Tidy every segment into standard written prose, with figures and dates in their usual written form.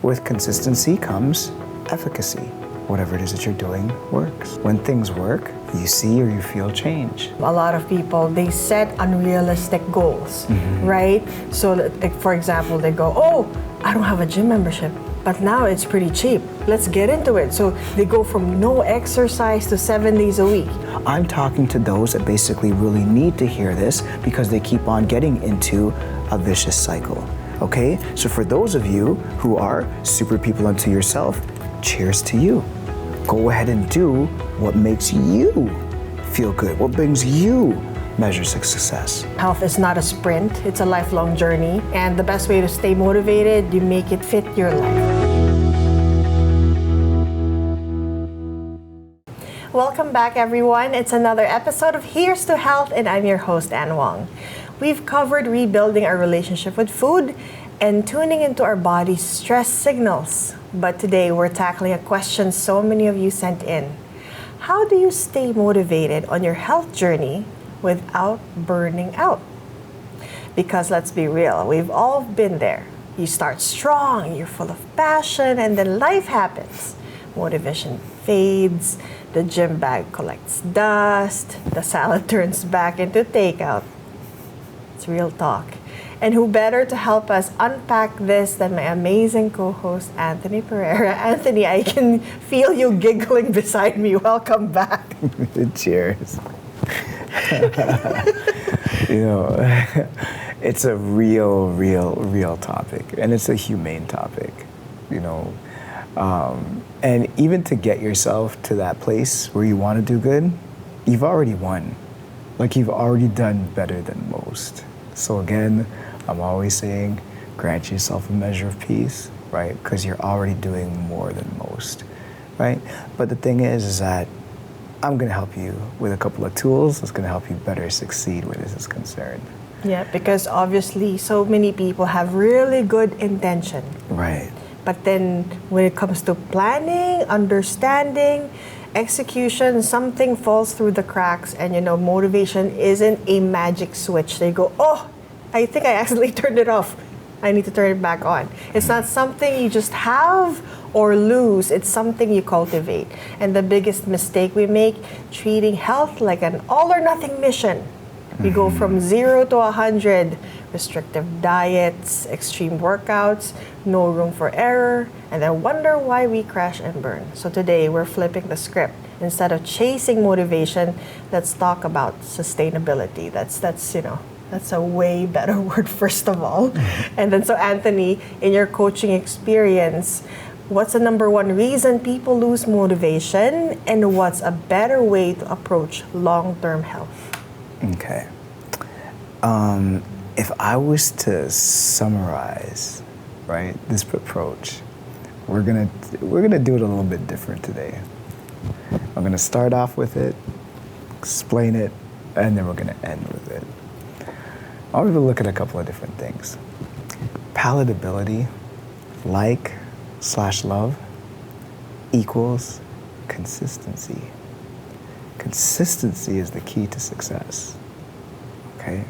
With consistency comes efficacy. Whatever it is that you're doing works. When things work, you see or you feel change. A lot of people, they set unrealistic goals, right? So, like, for example, they go, oh, I don't have a gym membership, but now it's pretty cheap. Let's get into it. So they go from no exercise to 7 days a week. I'm talking to those that basically really need to hear this because they keep on getting into a vicious cycle. Okay? So for those of you who are super people unto yourself, cheers to you. Go ahead and do what makes you feel good, what brings you measures of success. Health is not a sprint, it's a lifelong journey. And the best way to stay motivated, you make it fit your life. Welcome back, everyone. It's another episode of Here's to Health, and I'm your host, Ann Wong. We've covered rebuilding our relationship with food and tuning into our body's stress signals. But today, we're tackling a question so many of you sent in. How do you stay motivated on your health journey without burning out? Because let's be real, we've all been there. You start strong, you're full of passion, and then life happens. Motivation fades, the gym bag collects dust, the salad turns back into takeout. It's real talk. And who better to help us unpack this than my amazing co-host, Anthony Pereira. Anthony, I can feel you giggling beside me. Welcome back. Cheers. It's a real topic, and it's a humane topic, and even to get yourself to that place where you want to do good, you've already won. Like, you've already done better than most. So again, I'm always saying, grant yourself a measure of peace, right? Because you're already doing more than most, right? But the thing is that I'm going to help you with a couple of tools that's going to help you better succeed where this is concerned. Yeah, because obviously so many people have really good intention. Right. But then when it comes to planning, understanding, execution, something falls through the cracks, and motivation isn't a magic switch. They go, oh, I think I accidentally turned it off. I need to turn it back on. It's not something you just have or lose. It's something you cultivate. And the biggest mistake we make, treating health like an all or nothing mission. We go from 0 to 100, restrictive diets, extreme workouts, no room for error, and then wonder why we crash and burn. So today, we're flipping the script. Instead of chasing motivation, let's talk about sustainability. That's a way better word, first of all. And then, so Anthony, in your coaching experience, what's the number one reason people lose motivation, and what's a better way to approach long-term health? Okay. If I was to summarize, right, this approach, we're gonna do it a little bit different today. I'm gonna start off with it, explain it, and then we're gonna end with it. I want to look at a couple of different things. Palatability, like/love, equals consistency. Consistency is the key to success, okay?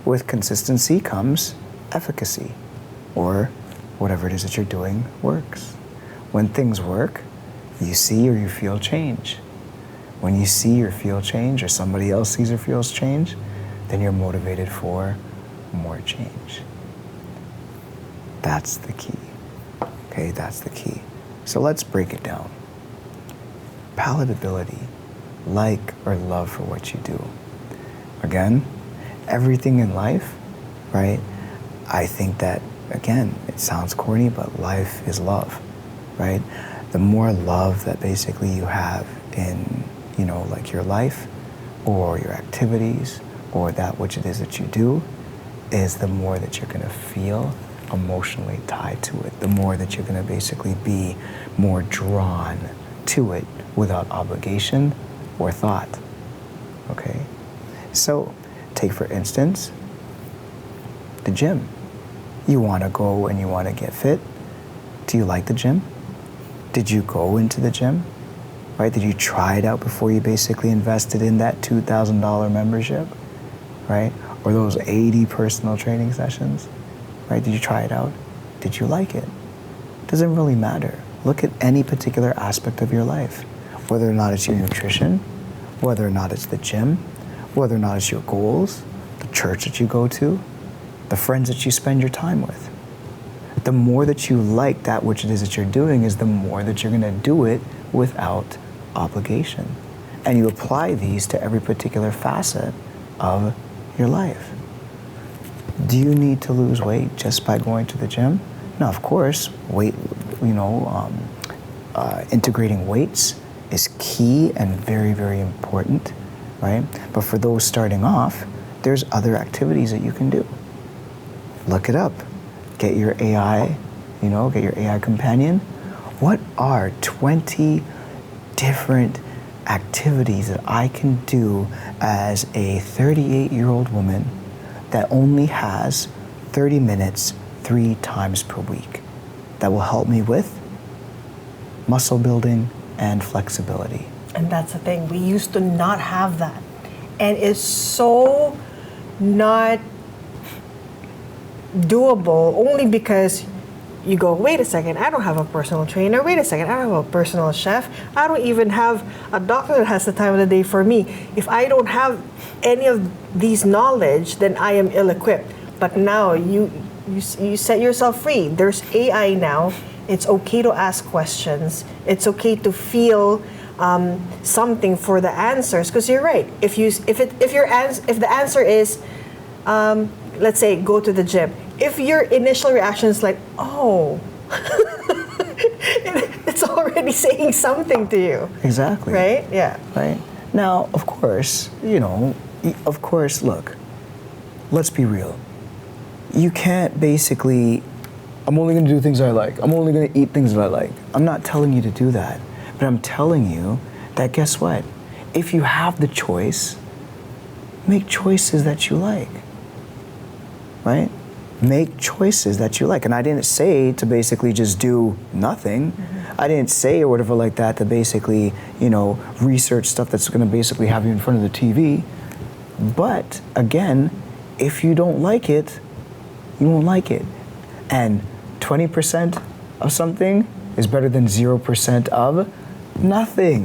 With consistency comes efficacy, or whatever it is that you're doing works. When things work, you see or you feel change. When you see or feel change, or somebody else sees or feels change, then you're motivated for more change. That's the key, okay? That's the key. So let's break it down. Palatability, like or love for what you do. Again, everything in life, right? I think that, again, it sounds corny, but life is love, right? The more love that basically you have in, like your life or your activities or that which it is that you do, is the more that you're gonna feel emotionally tied to it, the more that you're gonna basically be more drawn to it without obligation or thought, okay? So, take for instance, the gym. You wanna go and you wanna get fit. Do you like the gym? Did you go into the gym? Right, did you try it out before you basically invested in that $2,000 membership? Right, or those 80 personal training sessions? Right, did you try it out? Did you like it? Doesn't really matter. Look at any particular aspect of your life, whether or not it's your nutrition, whether or not it's the gym, whether or not it's your goals, the church that you go to, the friends that you spend your time with. The more that you like that which it is that you're doing is the more that you're gonna do it without obligation. And you apply these to every particular facet of your life. Do you need to lose weight just by going to the gym? No, of course, integrating weights is key and very, very important, right? But for those starting off, there's other activities that you can do. Look it up. Get your AI, get your AI companion. What are 20 different activities that I can do as a 38-year-old woman that only has 30 minutes 3 times per week that will help me with muscle building and flexibility? And that's the thing. We used to not have that. And it's so not doable only because you go, wait a second, I don't have a personal trainer. Wait a second, I don't have a personal chef. I don't even have a doctor that has the time of the day for me. If I don't have any of these knowledge, then I am ill-equipped. But now you set yourself free. There's AI now. It's okay to ask questions. It's okay to feel something for the answers. Because you're right. If the answer is, let's say, go to the gym. If your initial reaction is like, oh, it's already saying something to you. Exactly. Right? Yeah. Right. Now, of course, look, let's be real. You can't basically, I'm only going to do things I like. I'm only going to eat things that I like. I'm not telling you to do that. But I'm telling you that guess what? If you have the choice, make choices that you like. Right? Make choices that you like. And I didn't say to basically just do nothing. Mm-hmm. I didn't say or whatever like that to basically, research stuff that's going to basically have you in front of the TV. But again, if you don't like it, you won't like it. And 20% of something is better than 0% of nothing.